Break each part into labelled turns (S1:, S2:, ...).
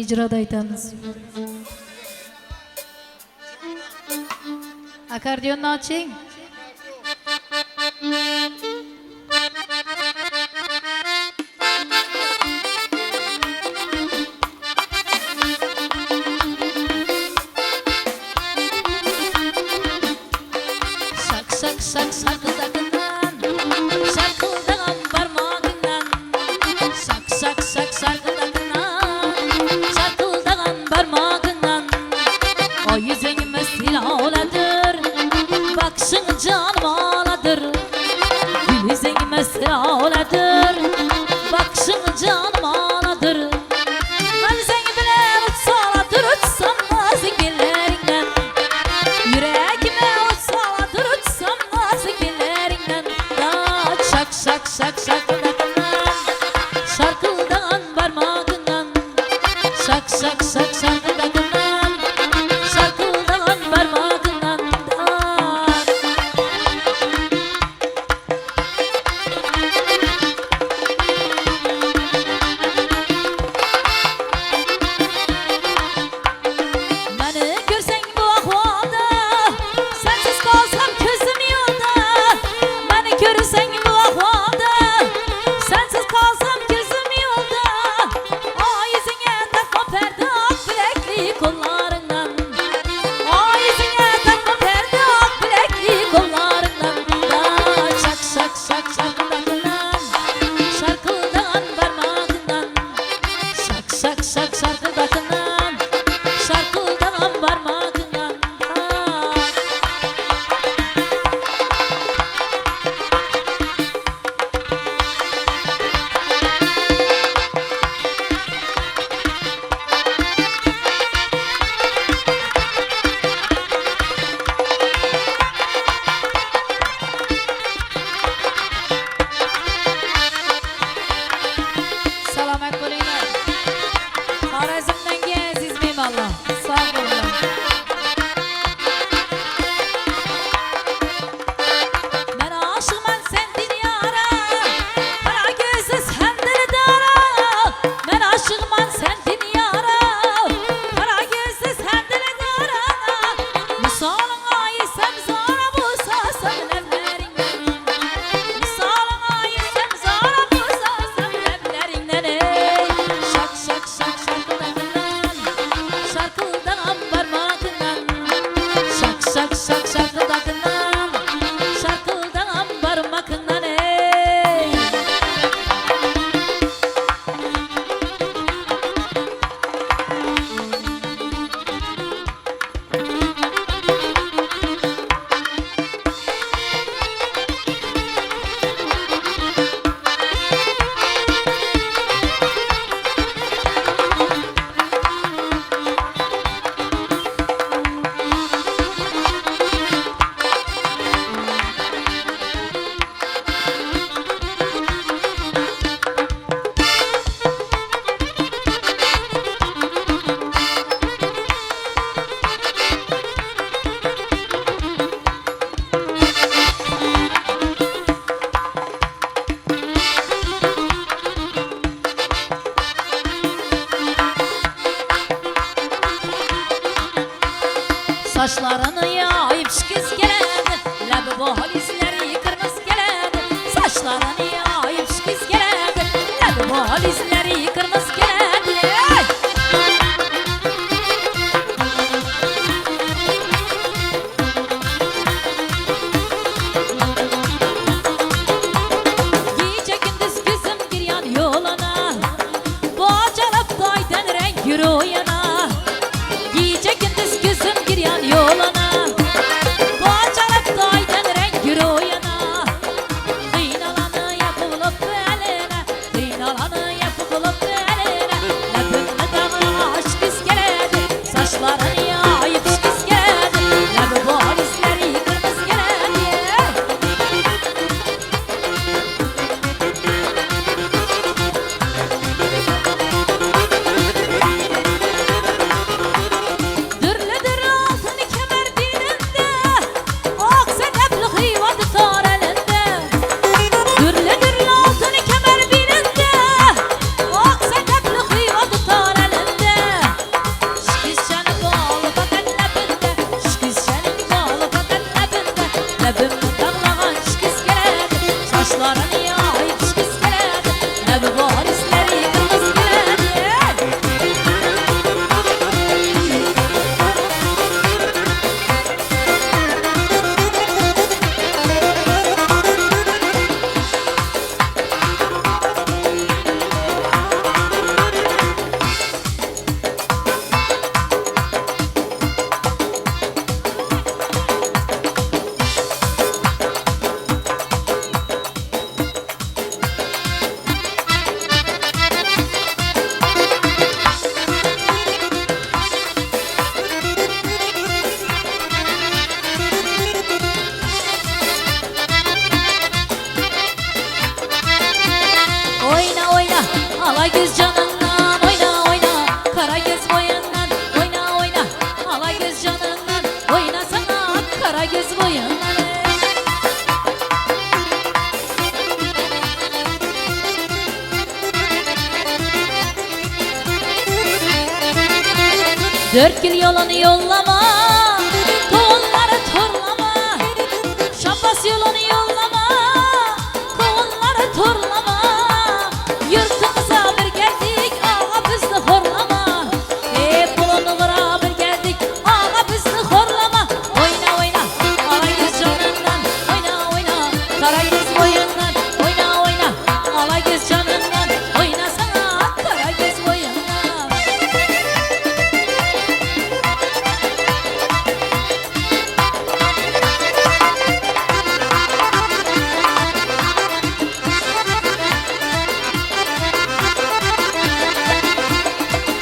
S1: icroda aytamiz. Akordeonni oching.
S2: Sak sak sarkıdakından, sarkıldan parmağından. Sak sak sak sarkıdakından, sarkıldan parmağından. O yüzün mesiladır, baksın canım ağladır. Gül yüzün mesiladır, baksın canım ağladır. Ben seni bilen utsaladır, utsam nazı gillerinden. Yüreğime utsaladır, utsam nazı gillerinden. Şak şak şak şarkıdakından, şarkıldan parmağından. Şak şak şak şarkıdakından, şarkıldan parmağından. Beni görsen bu ahvalda, sensiz kalsam gözüm yolda. Beni görsen bu ahvalda, sensiz kalsam gözüm yolda. O yüzüne takma perde ak bilekli kollarından. O yüzüne takma perde ak bilekli kollarından. Şak şak şak şarkıdakından, şarkıldan parmağından. Şak şak şak şarkıdakından, şarkıldan parmağından.
S1: Selamet bo'linglar. Xorazmdan aziz mehmonlar. Sog' bo'linglar.
S2: Ben aşığım sen dünyara, kara gözlü sen dildara. Ben aşığım sen dünyara, kara gözlü sen dildara. Misalın ayı sen zara bulsa sen evlerinden. Misalın ayı sen zara bulsa sen evlerinden. Şak şak şak şarkıdakından, şarkıldan parmağından. Şak şak şak şarkıdakından, şarkıldan parmağından. Saçlarını yayıp şıkız geledi, lebi bohalizleri kırmızı geledi. Saçlarını yayıp şıkız geledi, lebi bohalizleri kırmızı geledi. Gece gündüz gözüm giryan yoluna, boğacalıp daydan renk yürü yana. Gece gündüz gözüm giryan yoluna, canından oynasana kara göz boyundan. Dört gül yolunu yollama, koğulları torlama. Şabbas yolunu yollama, koğulları torlama. Yurtumuza bir geldik, ağa bizni horlama. Bulunu vura bir geldik, ağa bizni horlama. Oyna oyna, ala göz canından, oyna oyna, kara göz boyundan. Oyna oyna, ala göz canından, oynasana kara göz boyundan.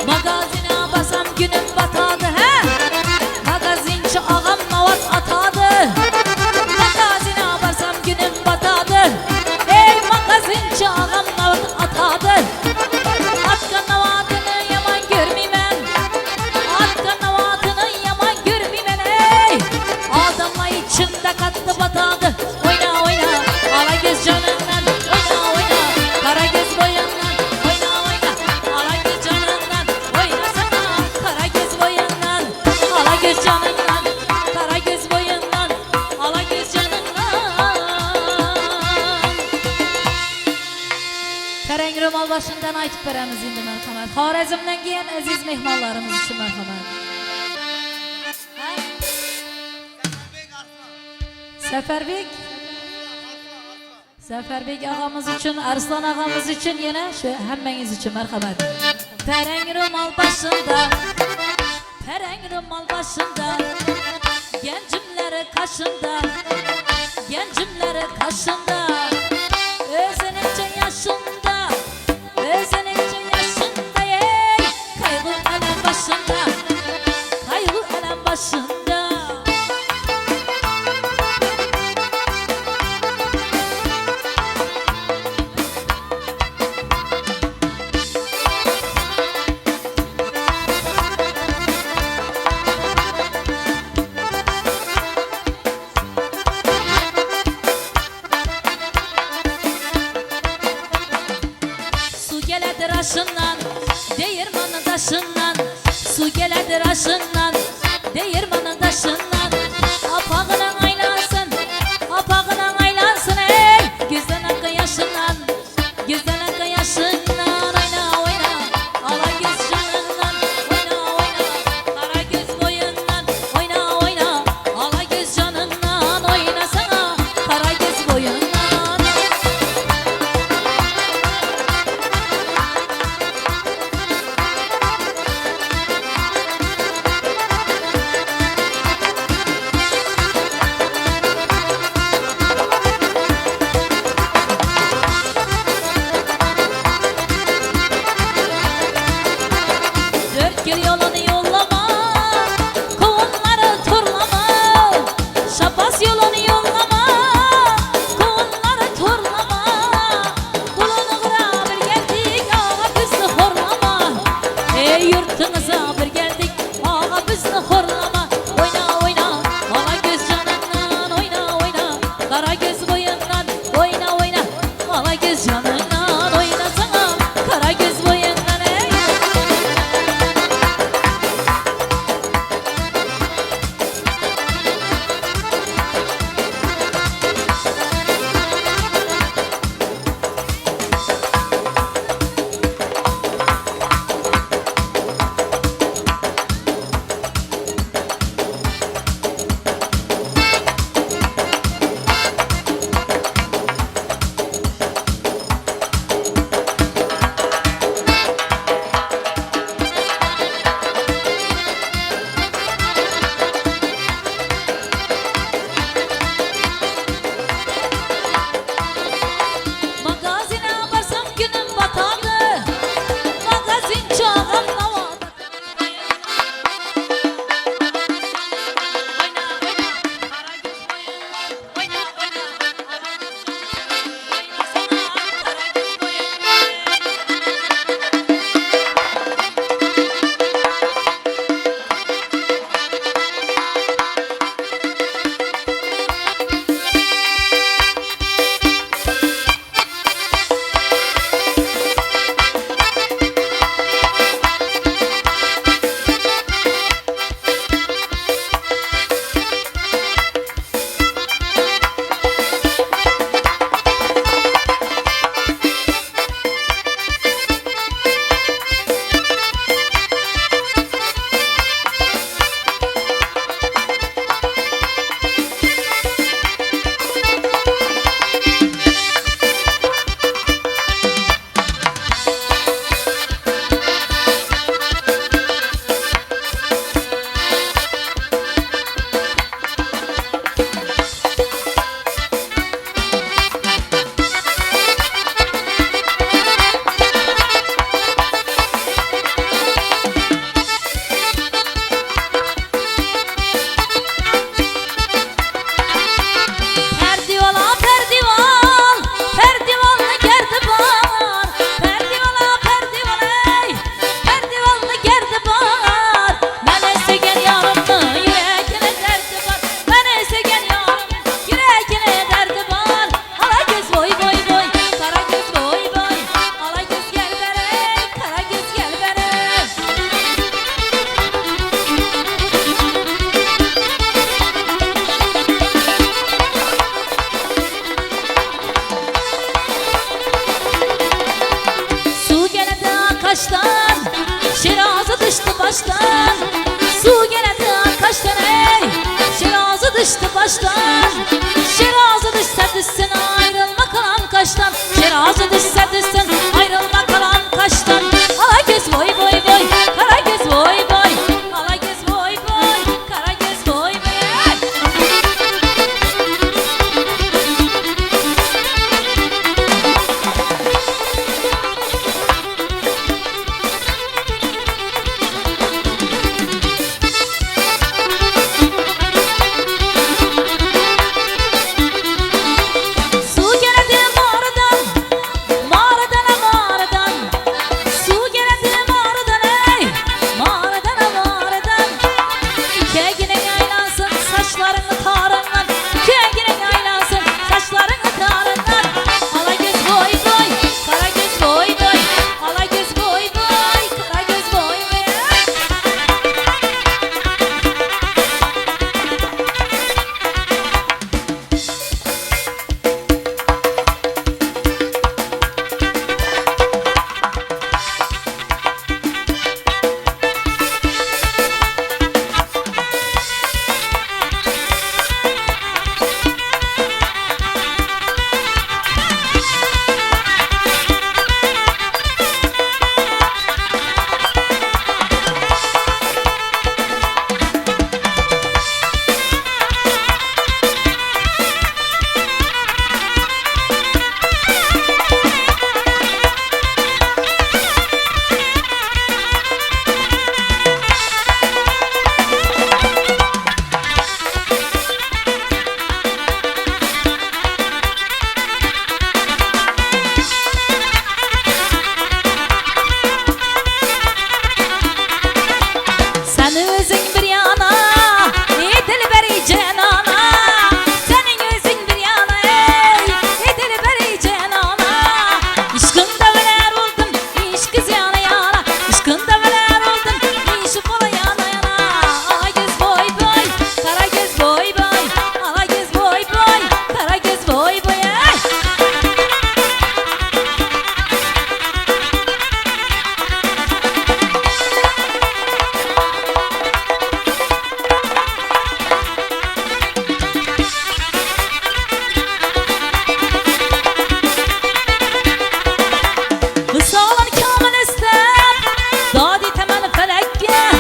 S2: Magazine basam günüm batadı he. Magazinci ağam navat atadı. Magazine basam günüm batadı. Ey magazinci ağam navat atadı. Atkın navatını yaman görmeymen. Atkın navatını yaman görmeymen ey. Adamla içinde kattı batadı. Oyna oyna ala göz canından. Oyna oyna kara göz boyundan. Oyna oyna ala göz canından. Oynasana kara göz boyundan. Ala göz canından. Kara göz boyundan. Ala göz canından. Tereng romal başından aytıp beremiz indi merhamet. Xorazmdan keyin aziz mehmonlarimiz uchun merhamet. Seferbek Seferbek ağamız için, Arslan ağamız için yine şu hemmeniz için merhamet. Pereng romal başında, pereng romal başında, gencimleri kaşında, gencimleri kaşında, özününce yaşında, özününce yaşında, ey kaygı elem başında, kaygı elem başında. Su geledir aşından, değirmanın taşından. Su geledir aşından, değirmanın taşından. Apağına aylansın, apağına aylansın ey. Güzden hakkı yaşından, güzden hakkı yaşından. Oyna oyna, ala göz canından. Oyna oyna, kara göz boyundan. Oyna oyna, ala göz canından. Oynasana kara göz boyundan. Kegine yaylansın saçlarını tarından, kegine yaylansın saçlarını tarından. Ala göz boy boy, kara göz boy boy, ala göz boy boy, kara göz boy boy. Sen özün bir yana, dilberi cenana. Senin özün bir yana, dilberi cenana. İşkında veler oldum, işkı yana yana. İşkında veler oldum, işi kola yana yana. Ala göz boy boy, kara göz boy boy. Ala göz boy boy, kara göz boy boy. Vısalan kamil istem, dadi temen felekke.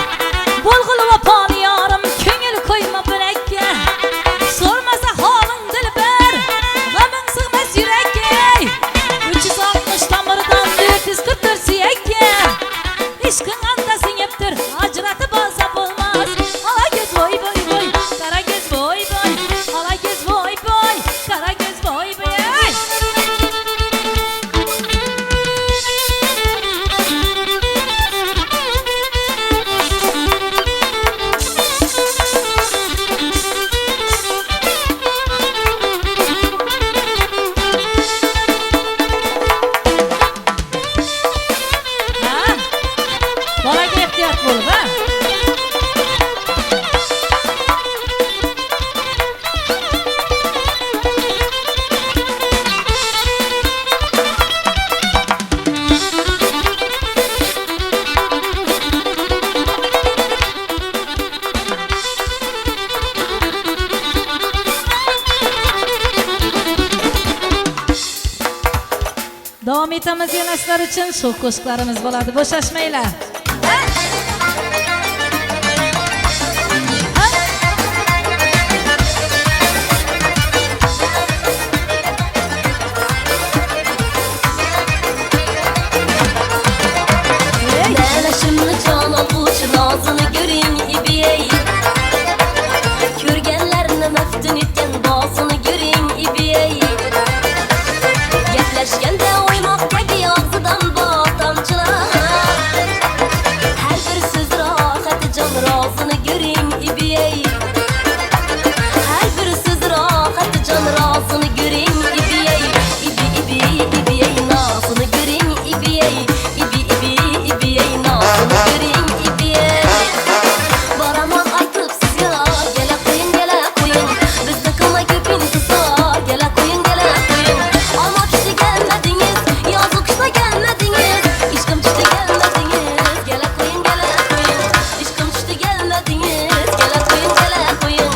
S2: Bulgul vapanı yarım, köngül koyma bölekke. Sormasa halın dilber, gamın sığmaz yürekke. 360 tamırdan 444 siyekke. İşkın andasın yeptir, acıratı balsa bulmaz. Ala göz boy boy boy, kara göz boy boy. Ala göz boy boy, kara göz boy boy. Ha? Bana gelip diyat bulup ha? Davom etamiz yo'nalishlar uchun shu qo'shiqlarimiz bo'ladi. Bo'shashmanglar.
S3: Ben şimdi can avuç nazını göreyim ibiyey. Körgenlerine meftun etken bazını göreyim ibiyey. Gepleşkende oymaktaki ağzıdan bağ tamçılar. Her bir söz rahatı can razını göreyim ibiyey. Her bir söz rahatı can razını göreyim ibiyey. İbi ibi ibiyey nazını göreyim ibiyey. İbi ibi ibiyey nazını göreyim ibiyey. Baraman aytıp siz ya gele koyun gele koyun. Bizde kılma köpün kısa gele koyun gele koyun. Ama kişi gelmediniz, yazık işte gelmediniz. İşkım çıktı gelmediniz, gele koyun gele koyun. İşkım çıktı gelmediniz, gele koyun gele koyun.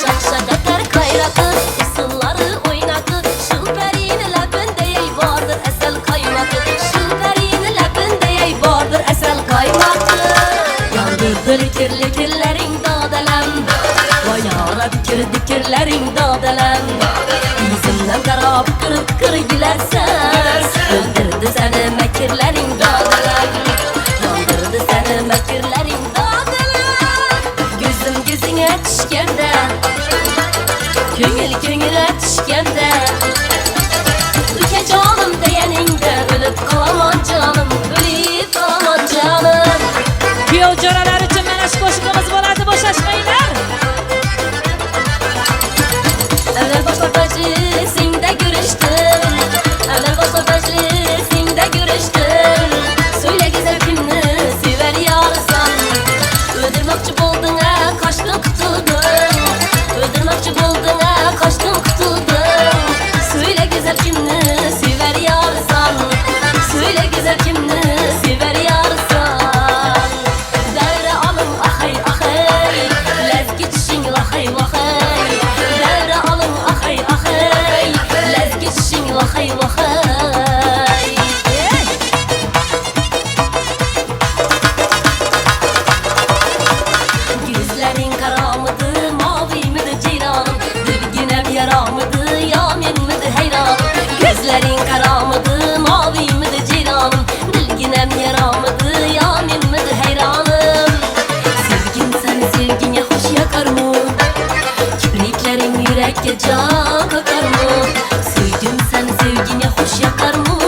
S3: Şak şak atar kayrakı, ısınları oynakı. Şu perine labındeyey vardır esel kaymakı. Şu perine labındeyey vardır esel kaymakı. Yandırdır kirli kirlerin dadelem. Vay yara dikirlerin dadelem. Yüzümden kara kırık kırık gülersen. Öldürdü seni mekirlerin dadelem. Yandırdı seni mekirlerin dadelem. Gözüm gözüne düşkende, köngül köngüle düşkende. Ülke canım diyeninde ölüp kalamam canım, ölüp kalamam canım.
S2: Kuyov jo'ralar uchun mana shu qo'shig'imiz bo'ladi. Bo'shashmanglar.
S3: Gözlerin kara mıdı, mavi mıdı ceylanım? Dilginem yara mıdı, yamin mıdı heyranım? Sevgim seni sevgine hoş yakar mı? Kibriklerin yürekte can kakar mı? Sevdim seni sevgine hoş yakar mı?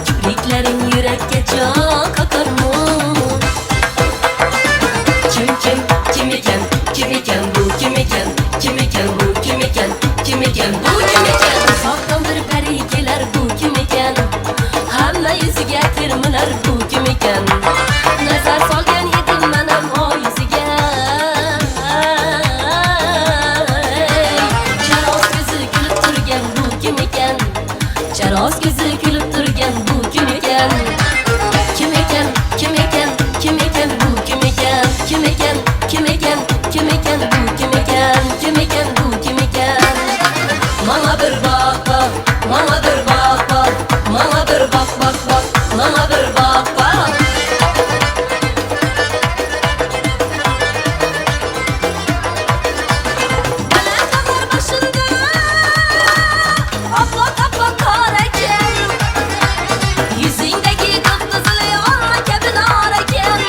S3: Kibriklerin yürekte can kakar mı? Kim iken, kim iken bu, kim iken, kim iken bu, kim iken, kim iken bu, kim iken? Saklandır perikeler bu kim iken? Hamma yüzüge termiler bu kim iken? Nazar solgan edim manam o yüzüge. Charoz ko'zi kulib turgan bu kim iken? Charoz ko'zi kulib turgan bu kim iken? Kim iken, kim iken, kim iken bu kim iken? Kim iken, kim iken, kim iken bu kim iken? Kim iken bu kim iken? Bana bir bak bak, bana bir bak bak, bana bir bak bak bak, bana bir bak bak. Bana kadar başında abla kafa kareken, yüzündeki kıpkızılı alma kebin areken.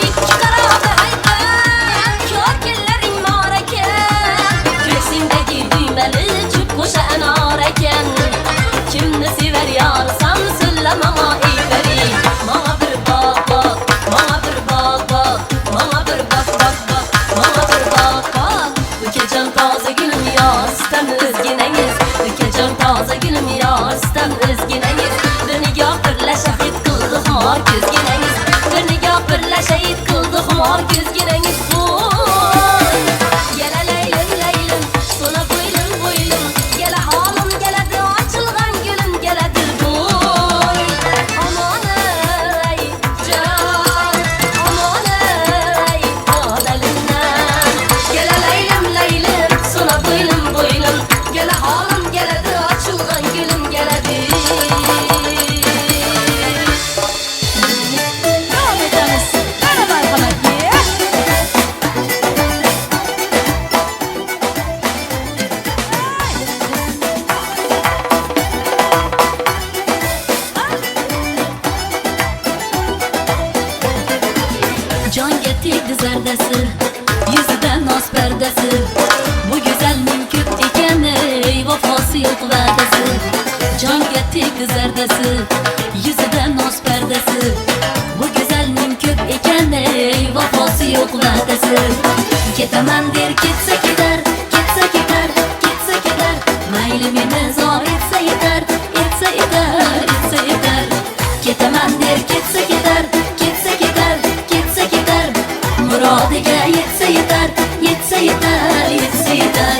S3: İki karabe hayben, kör kellerin mareken. Göğsündeki düğmeli çüp koşa enareken. Kimni sever yarsam söylem ama eyveri. Bana bir bak bak, bana bir bak bak, bana bir bak bak bak, bana bir bak bak. Ülkecem taze gülüm yar, sistem özgüneniz. Ülkecem taze gülüm yar, sistem özgüneniz. Bir nigah birle şahit kıldık mar gözgüneniz. Bir nigah birle şahit kıldık mar gözgüneniz. Gele leylim leylim, sana boylum boylum. Gele halım geledi açılgan gülüm geledi boy. Aman ey can, aman ey adelinden. Gele leylim leylim, sana boylum boylum. Gele halım geledi açılgan gülüm geledi.
S2: Devam ederiz. Merhaba arkadaşlar.
S3: Can getirdi zerdesi, yüzüden naz perdesi. Bu güzelliğin köp iken ey vefası yok vadesi. Can getirdi zerdesi, yüzüden naz perdesi. Bu güzelliğin köp iken ey vefası yok vadesi. Ketemen der ketsa gider, ketsa gider, ketsa gider. Meylimi zor etse yeter, etse yeter, etse yeter. Ketemen der ketsa gider, ketsa gider, ketsa gider. Muradiga yetse yeter, yetse yeter, yetse yeter.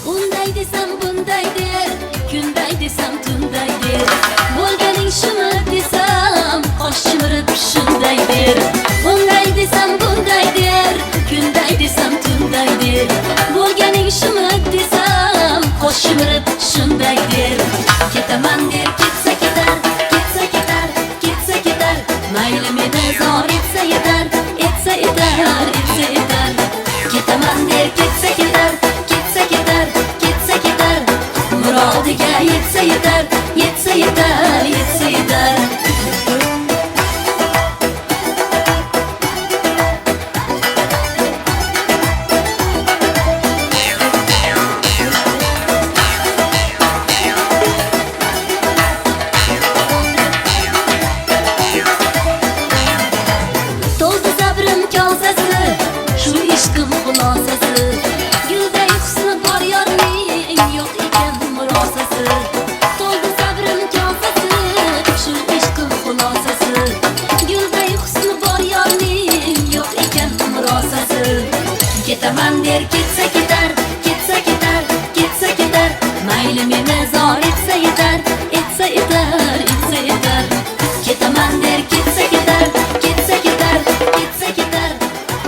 S3: Unday desem bundaydir, kunday desem tundaydir. Bo'lganing shumi desem, qosh chimirib shundaydir. Unday desem bundaydir, kunday desem tundaydir. Bo'lganing shumi desem, qosh chimirib shundaydir. Ketaman der ketsa ketar, ketsa ketar, ketsa ketar. Mayli meni zor etsa yetar, etsa yetar, etsa yetar. Ketaman der ketsa ketar, ketsa ketar, ketsa ketar. Murodiga yetsa yetar, yetsa yetar, yetsa yetar. Doldu sabrim kosasi, shu ishqim xulosasi. Gulday husni bor yorning, yo'q ekan murosasi. Doldu sabrim kosasi, shu ishqim xulosasi. Gulday husni bor yorning, yo'q ekan murosasi. Ketaman der ketsa ketar, ketsa ketar, ketsa ketar. Mayli meni zor etsa yetar, etsa yetar, etsa yetar. Ketaman der ketsa ketar, ketsa ketar, ketsa ketar.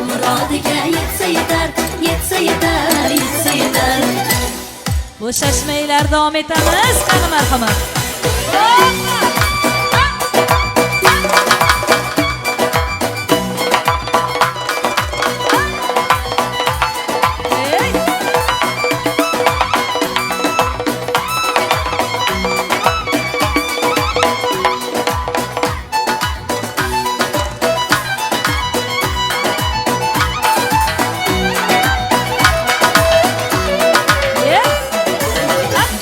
S3: Murodiga yetsa yetar, yetsa yetar, yetsa yetar.
S2: Bo'shashmanglar, davom etamiz. Qani marhamat.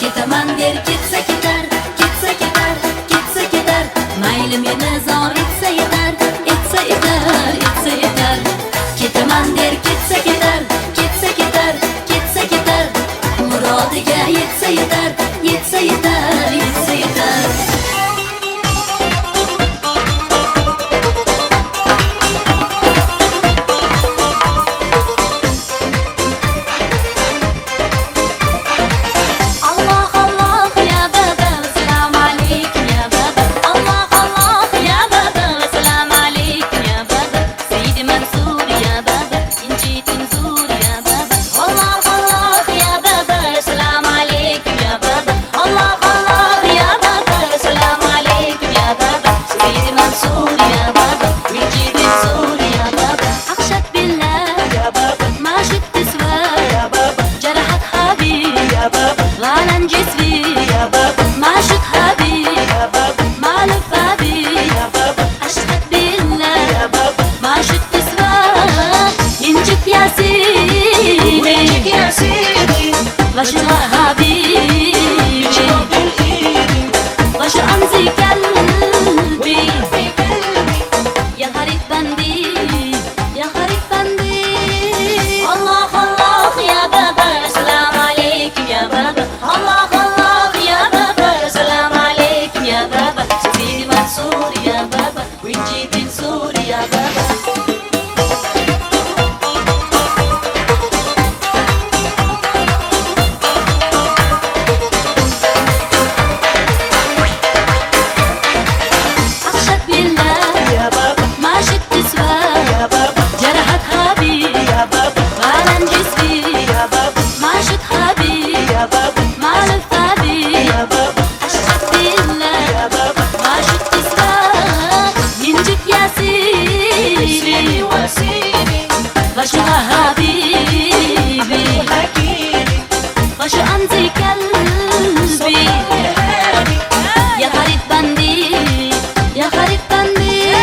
S3: Ketaman der ketsa ketar, ketsa ketar, ketsa ketar. Mayli meni zor etsa yetar, etsa yetar, etsa yetar. Ketaman der ketsa ketar, ketsa ketar, ketsa ketar. Murodiga yetsa yetar, yetsa yetar, yetsa yetar. غالن جسمي ما شد حبيبي ما لف حبيبي عشقت بالله ما شد تسوى ينجك يا سيدي وشو حبيبي وشو أنزي قلبي يا غريب بندي يا غريب بندي الله الله يا بابا سلام عليكم يا بابا الله الله يا بابا سلام عليكم يا بابا سيدي منصور يا بابا وجيت نزور يا بابا أخشك بالله يا بابا ما شد تسوى يا بابا جرحت حبيبي يا بابا غالن جسمي يا بابا ما شد حبيبي يا بابا ما لف حبيبي يا بابا أشهد بالله يا بابا ما شد تسوى ينجك يا سيدي وسيدي وشو حبيبي وشو أنزي قلبي يا غريب بندي يا غريب بندي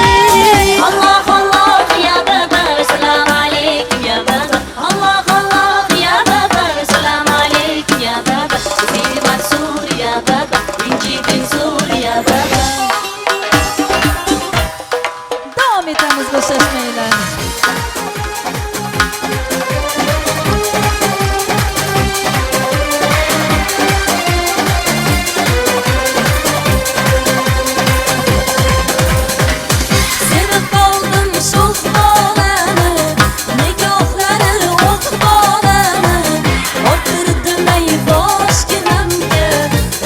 S3: الله الله يا بابا سلام عليكم يا بابا الله الله يا بابا سلام عليكم يا بابا سيدي منصور يا بابا ونجيب نزور يا بابا
S2: Davom etamiz, bo'shashmanglar.
S3: Sevib qoldim sho'x bolani, nikohlari o'q bolani. O'tirdim ay boshginamga,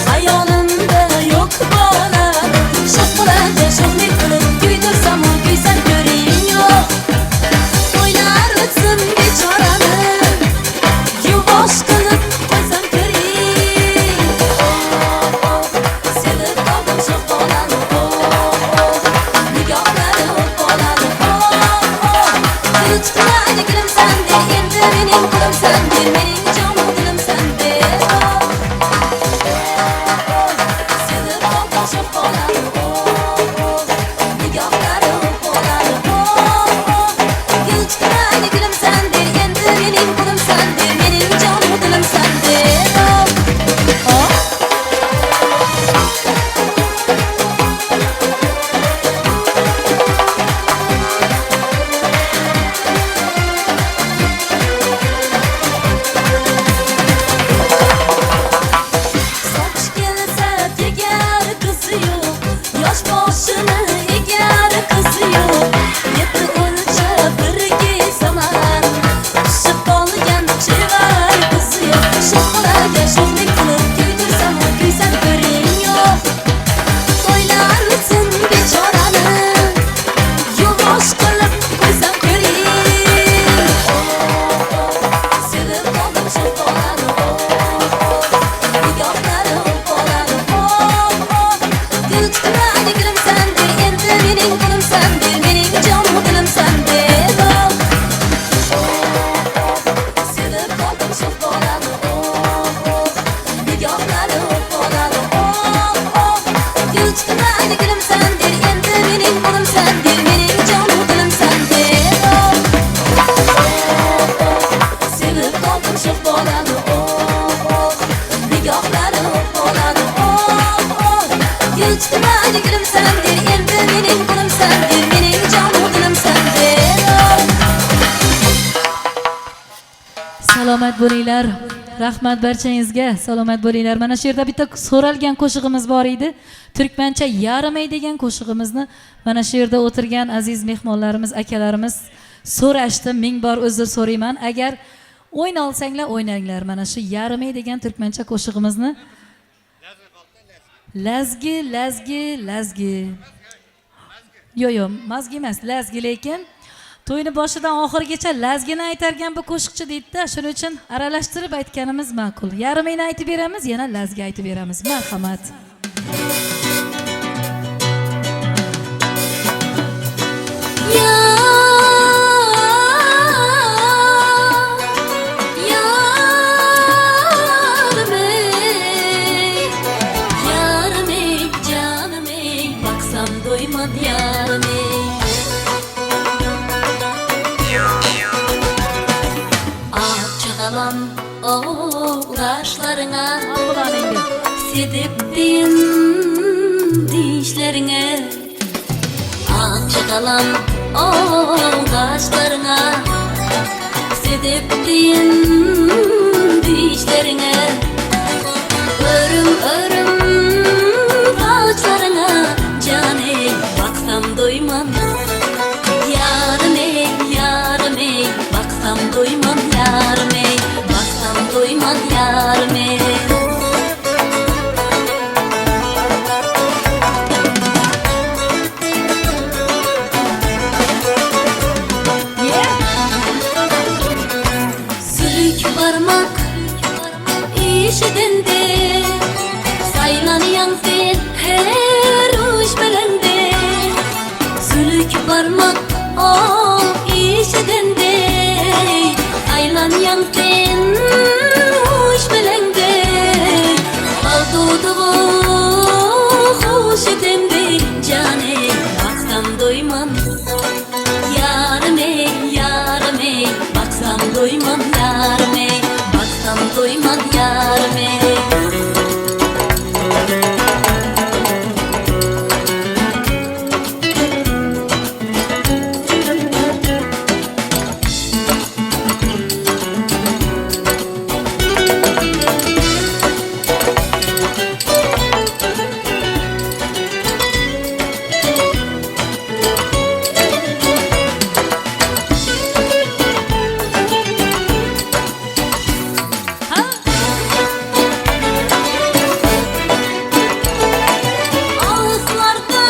S3: xayolimda yo'q bolani. Sho'x bolani sho'xlik qilib kuydirsam, kuysan ko'ring yo'q.
S1: Salomat bo'linglar. Rahmat barchangizga. Salomat bo'linglar. Mana shu yerda bitta so'ralgan qo'shig'imiz bor edi. Turkmancha yarimay degan qo'shig'imizni mana shu yerda o'tirgan aziz mehmonlarimiz, akalarimiz so'rashdi. Ming bor uzr so'rayman. Agar o'yna olsanglar o'ynanglar. Mana shu yarimay degan turkmancha qo'shig'imizni lazgi, lazgi, lazgi. Yo, mazgi emas, lazgi lekin to'yni boshidan oxirigacha lazgini aytargan bu qo'shiqchi deydi-da, shuning uchun aralashtirib aytganimiz ma'qul. Yarimini aytib beramiz, yana lazgi aytib beramiz. Marhamat.
S3: Oğlaşlarına
S1: Ulan endi.
S3: sedip din dişlerine Açıkalan oğlaşlarına sedip din dişlerine Örüm örüm taçlarına cane baksam doymam Yarım ey baksam doymam yarım ey Baksam doymam yarım ey Sülük parmak işidinde Saylanıyan sen her uç belende Sülük parmak işidinde Saylanıyan sen uç belende Aldığı hoş edemde cane Baksam doymam yarım ey Baksam doymam yarım ey Baksam doymam yarım ey Ağızlarda,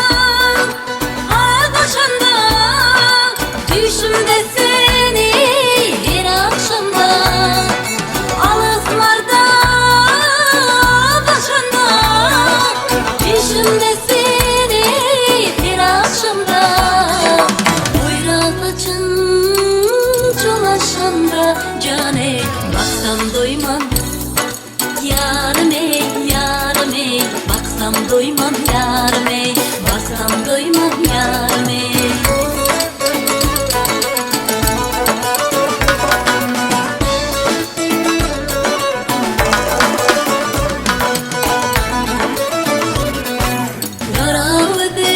S3: ağdaşanda Düşümde seni her akşamda Ağızlarda, ağdaşanda Düşümde seni her akşamda Oyratacın çolaşanda Cane baksam doymam yarım ey Baksam doymam yarım ey Baksam doymam yarım ey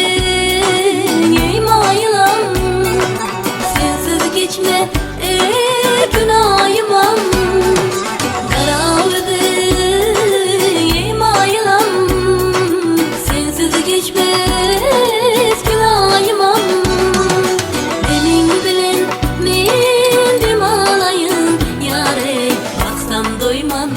S3: Yaravdin ey mayılam Sensiz geçme günahımam Yaravdin ey mayılam Sensiz geçmez günahımam Benim bilen mendim alayım Yare baksam doymam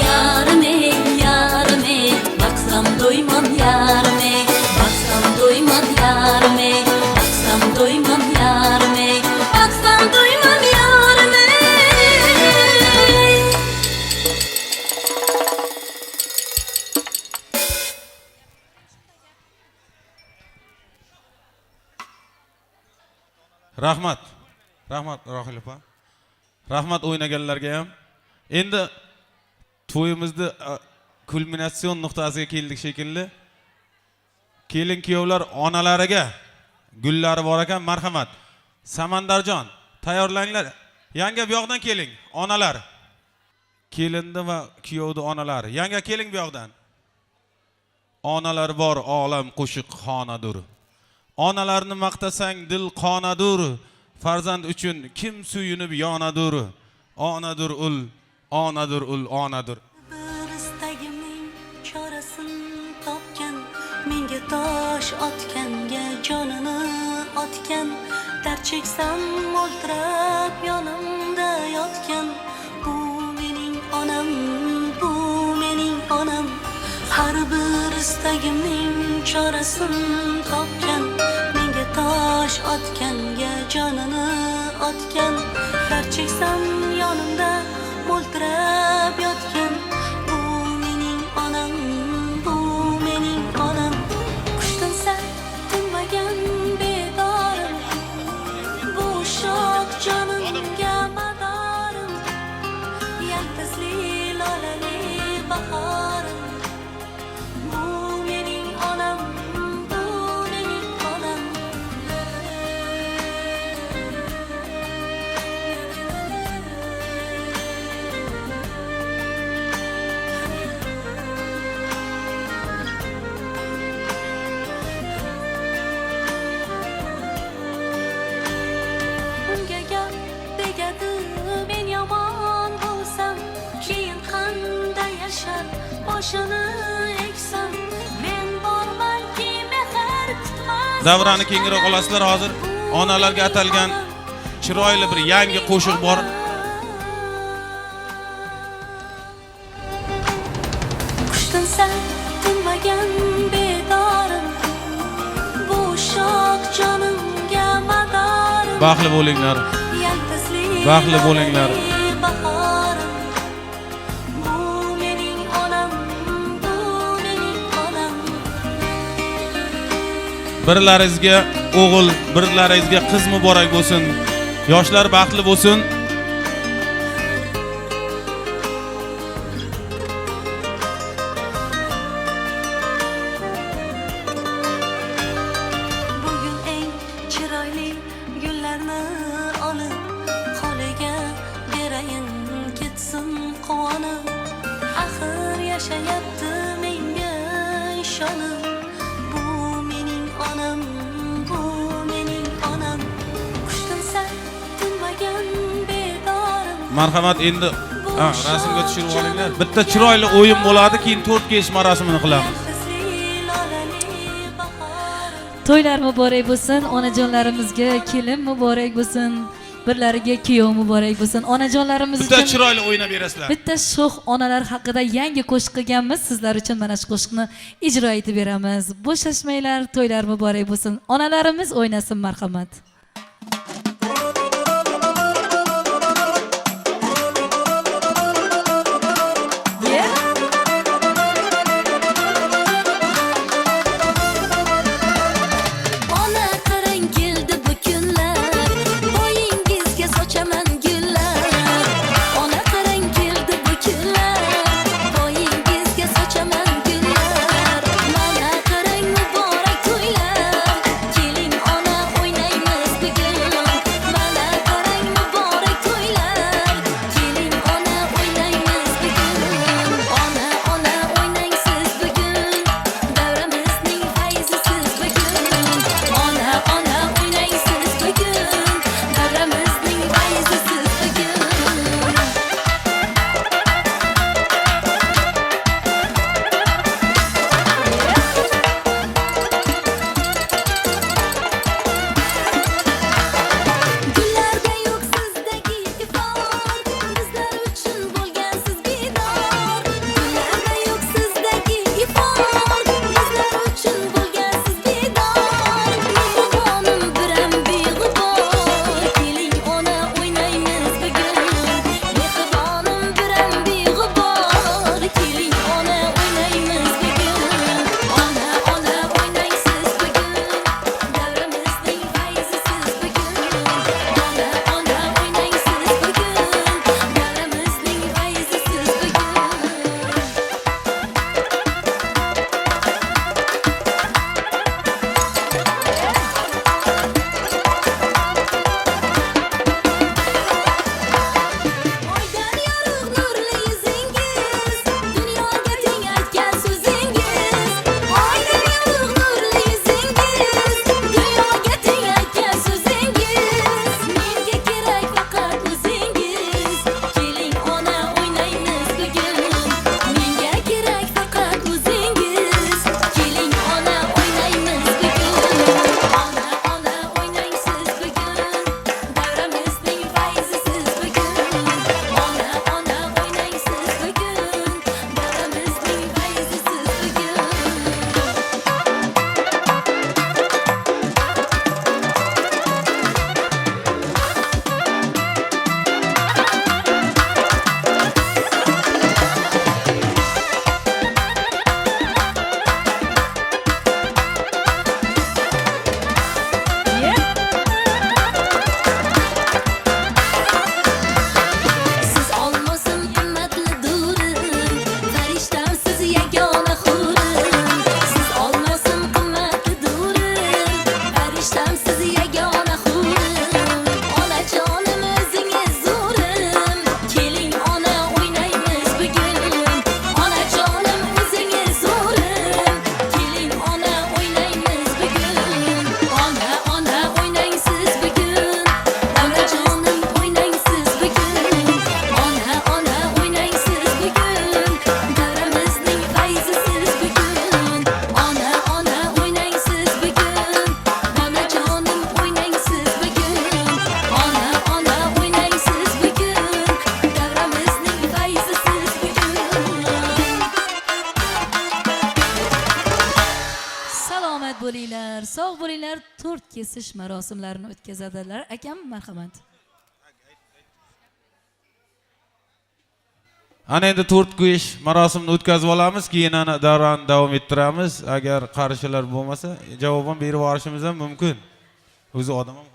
S3: yarım ey Baksam doymam yarım ey Baksam doymam yarım ey Baksam doymam yarım ey Baksam doymam yarım ey
S4: Rahmat Rahil opa. Rahmat o'ynaganlarga ham. Endi to'yimizni kulminatsion nuqtasiga keldik shekilli. Kelin kuyovlar onalariga gullari bor ekan, marhamat. Samandarjon, tayyorlanglar. Yanga bu yoqdan keling, onalar. Kelinni va kuyovni onalari. Yanga keling bu yoqdan. Onalar bor olam qo'shiq xonadur. Onalarni maqtasang dil qonadur. Farzand uchun kim suyunib yonadur. onadir ul, onadir ul, onadir.
S5: Bir istagimning chorasin topgan, menga tosh otganga jonini otgan, dard cheksam o'ltirib yonimda yotgan. Bu mening onam, bu mening onam. Har bir istagimning chorasin topgan, menga tosh otganga jonini otgan, dard cheksam yonimda o'ltirib yotgan. Bu mening onam, bu mening onam. Qushdan sal tinmagan bedorim, bu shoh jonimga madorim, yaltizli lolali bahorim. Bu mening onam, bu mening onam. Unga gap tegadi, men yomon bo'lsam, keyin qanday yashar boshini eksam. Men bormanki mehr kutmas.
S4: Davrani kengroq olasizlar hozir. Onalarga atalgan chiroyli bir yangi qo'shiq bor.
S5: Qushdan sal tinmagan bedorim, bu shoh jonimga madorim.
S4: Baxtli bo'linglar.
S5: Yaltizli
S4: Baxtli bo'linglar.
S5: bahorim. Bu mening onam, bu mening onam.
S4: Birlaringizga o'g'il, birlaringizga qiz muborak bo'lsin. Yoshlar baxtli bo'lsin.
S5: Bugun eng chiroyli gullarni olib, holiga berayin ketsin quvonib. Axir yashayapti menga ishonib. Bu mening onam, bu mening onam. Qushdan sal tinmagan bedorim.
S4: Marhamat, endi rasmga tushirib olinglar. Bitta chiroyli o'yin bo'ladi, keyin 4 kesh marosimini qilamiz.
S5: Yaltizli lolali bahorim.
S1: To'ylar muborak bo'lsin, onajonlarimizga kelin muborak bo'lsin, birlariga kuyov muborak bo'lsin. Onajonlarimiz
S4: Bitta
S1: uchun
S4: chiroyli o'ynab berasizlar.
S1: bitta sho'x onalar haqida yangi qo'shiq qilganmiz. Sizlar uchun mana shu qo'shiqni ijro etib beramiz. Bo'shashmanglar, to'ylar muborak bo'lsin. Onalarimiz o'ynasin, marhamat.
S3: Ona qarang keldi bu kunlar, bo'yingizga sochaman gullar. Ona qarang keldi bu kunlar, bo'yingizga sochaman gullar. Mana qarang muborak to'ylar, keling ona o'ynaymiz
S1: kesish marosimlarini o'tkazadilar. Akam, marhamat.
S4: Ana endi tort qo'yish marosimini o'tkazib olamiz, keyin ana davrani davom ettiramiz. Agar qarshilar bo'lmasa, javoban berib yuborishimiz ham mumkin. O'zi odam ham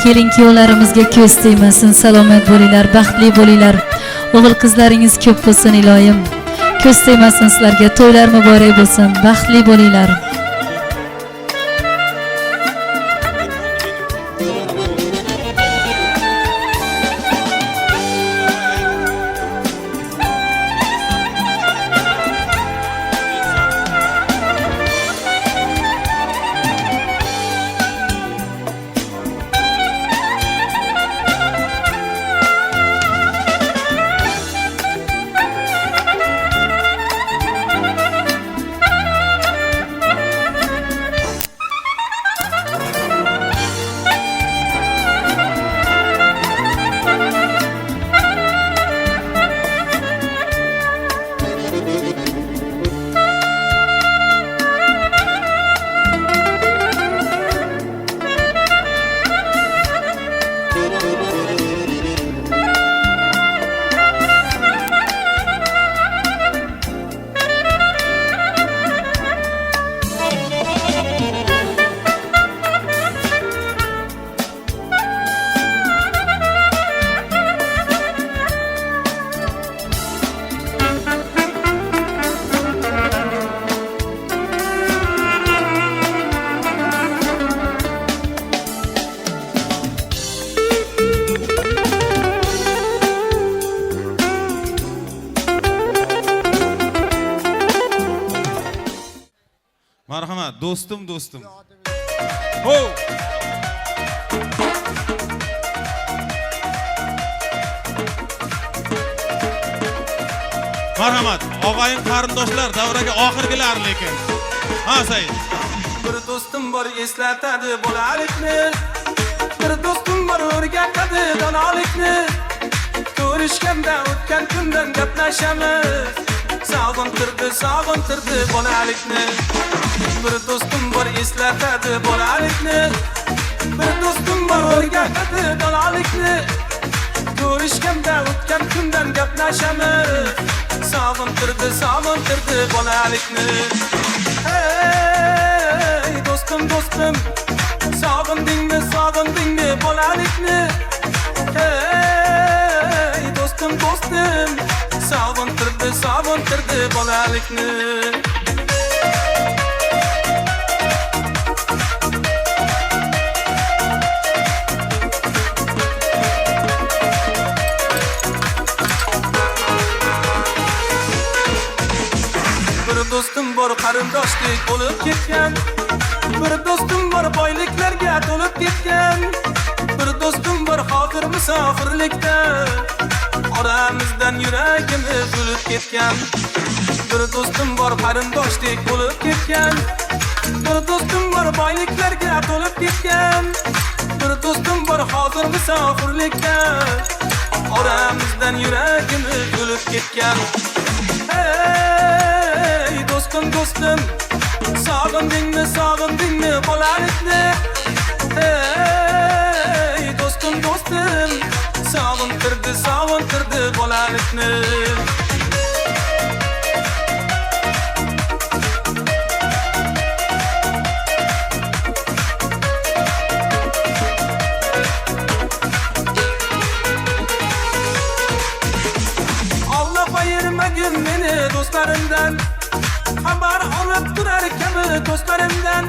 S1: Kelin kuyovlarimizga ko'z tegmasin, salomat bo'linglar, baxtli bo'linglar. O'g'il qizlaringiz ko'p bo'lsin iloyim. Ko'z tegmasin sizlarga, to'ylar muborak bo'lsin, baxtli bo'linglar.
S4: marhamat, do'stim. Ho! Marhamat, og'ayin qarindoshlar davraga oxirgilar lekin. Ha, Said.
S6: Bir do'stim bor eslatadi bolalikni. Bir do'stim bor o'rgatadi donolikni. Ko'rishganda o'tgan kundan gaplashamiz. Sog'intirdi bolalikni. Bir do'stim bor eslatadi bolalikni. Bir do'stim bor o'rgatadi donolikni. Ko'rishganda o'tgan kundan gaplashamiz. Sog'intirdi bolalikni. Hey do'stim, sog'indingmi bolalikni? Hey do'stim, sog'intirdi bolalikni. Bir do'stim bor qarindoshdek bo'lib ketgan. Bir do'stim bor boyliklarga to'lib ketgan. Bir do'stim bor hozir musofirlikda. Oramizdan yuragimiz o'lib ketgan. Bir do'stim bor qarindoshdek bo'lib ketgan. Bir do'stim bor boyliklarga to'lib ketgan. Bir do'stim bor hozir musofirlikda. Oramizdan yuragimiz o'lib ketgan. Hey do'stim, sog'indingmi bolalikni? Hey do'stim, sog'intirdi bolalikni. ayırmagin meni do'stlarimdan xabar olib turar kabi do'stlarimdan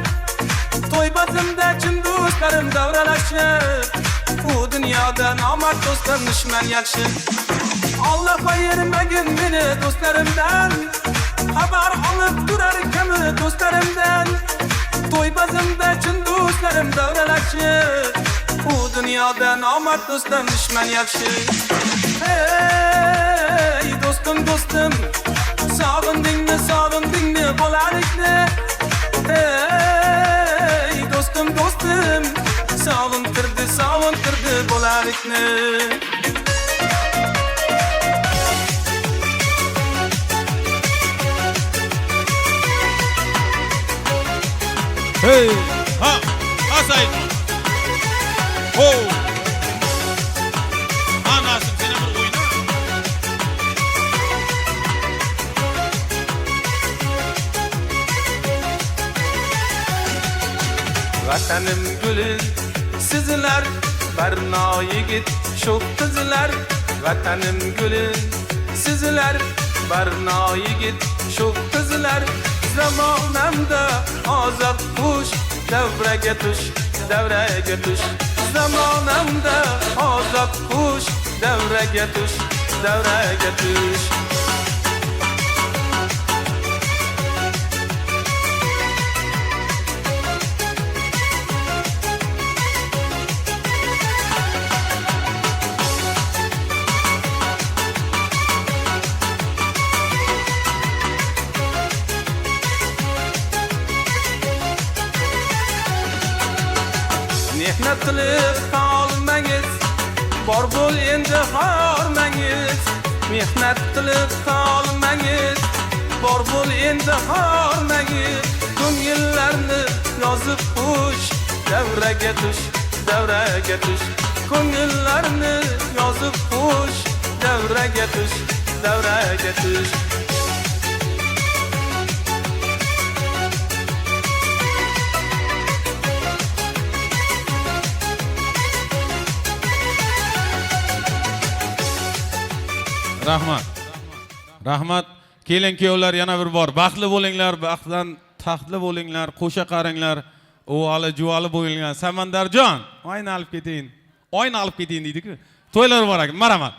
S6: to'y bazmda chin do'stlarim davralashib bu dunyoda nomard do'stim dushman yaxshi Allah ayırmagin meni do'stlarimdan xabar olib turar kabi do'stlarimdan to'y bazmda chin do'stlarim davralashib bu dunyoda nomard do'stim dushman yaxshi hey do'stim do'stim sog'indingmi bolalikni hey do'stim do'stim sog'intirdi bolalikni
S4: Hey, ha, asay. Oh. Anasın seni bir oyna.
S6: Vatanım gülü sizler Barno yigit şu kızlar Vatanım gülü sizler Barno yigit şu kızlar Zamanımda azat kuş Devrege tuş Zamanımda azat kuş Devrege tuş Mehnat qilib qolmangiz bor bo'l endi hormangiz mehnat qilib qolmangiz bor bo'l endi hormangiz ko'ngillarni yozib qo'sh davraga tush ko'ngillarni yozib qo'sh davraga tush
S4: Rahmat. Kelin kuyovlar yana bir bor. Baxtli bo'linglar, baxtdan taxtli bo'linglar, qo'sha qaringlar. O'g'ali juvali bo'linglar. Samandarjon, oyna olib ketayin deydi-ku. To'ylar bor ekan. Marhamat.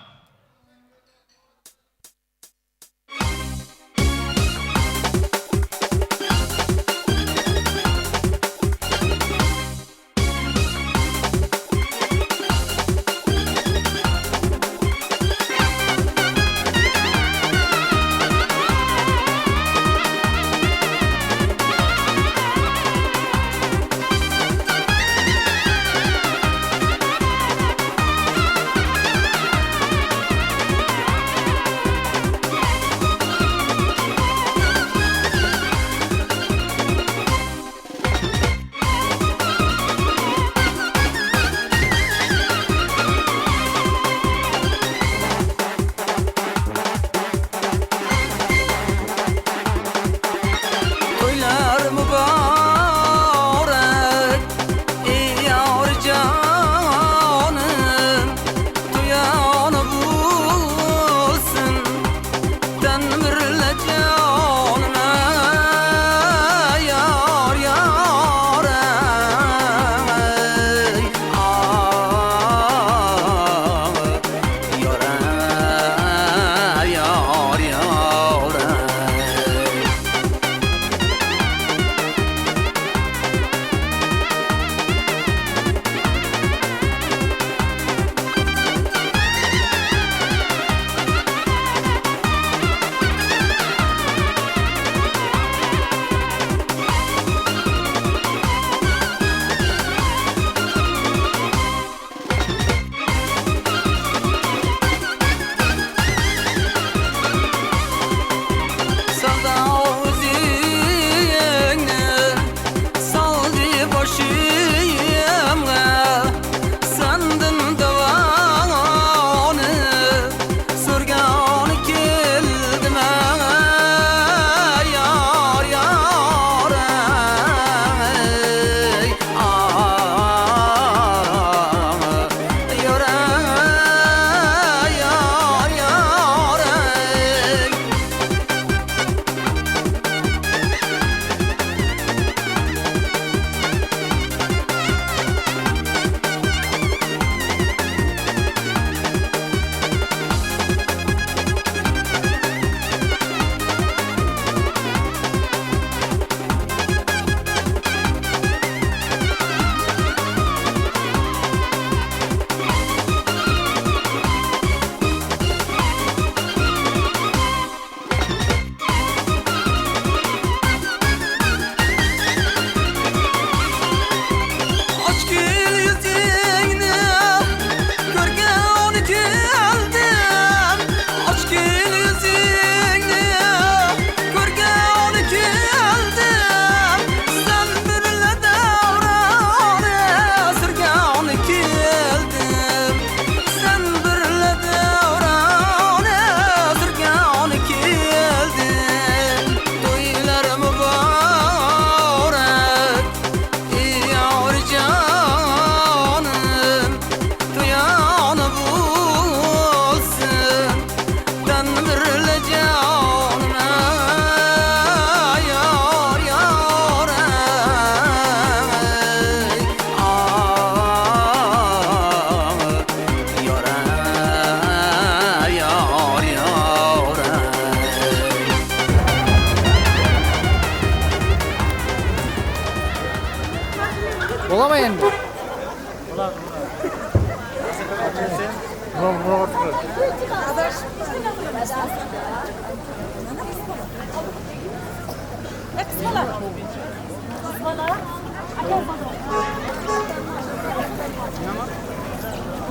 S7: Bo'lama endi.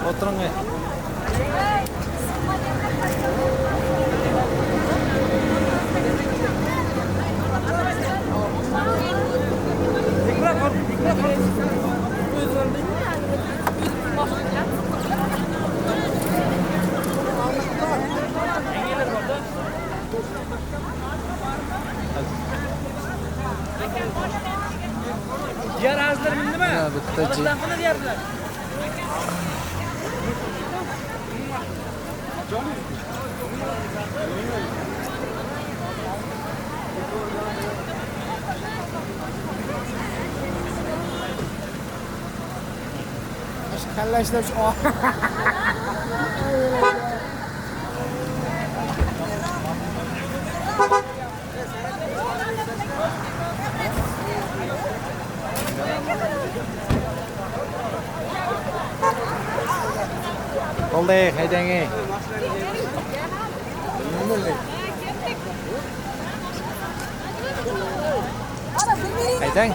S7: O'tiring.
S8: Diğer ağızları bindi mi?
S7: Ya bitta ji.
S8: Bana diğerler.
S7: Kalla ishlab Oldu, haydang. Haydang.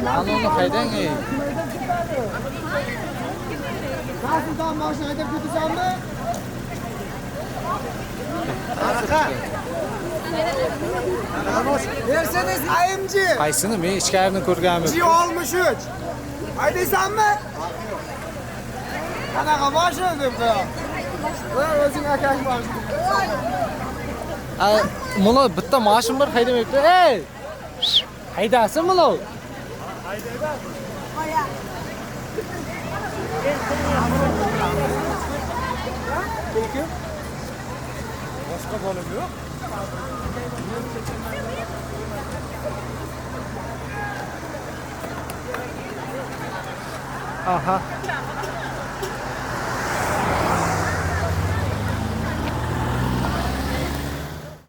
S7: Anonu haydang.
S9: Rasuldan mashina haydab ketasanmi? Qanaqa? Mercedes AMG.
S7: Qaysini men ichkarini ko'rganman.
S9: G63. Haydaysanmi? Qanaqa mashina deb qo'yam. Voy o'zing akash mashina.
S7: Mulo bitta mashin bir haydamayapti. Ey! Haydasin mulo.
S9: Boshqa bola yo'q.
S7: Aha.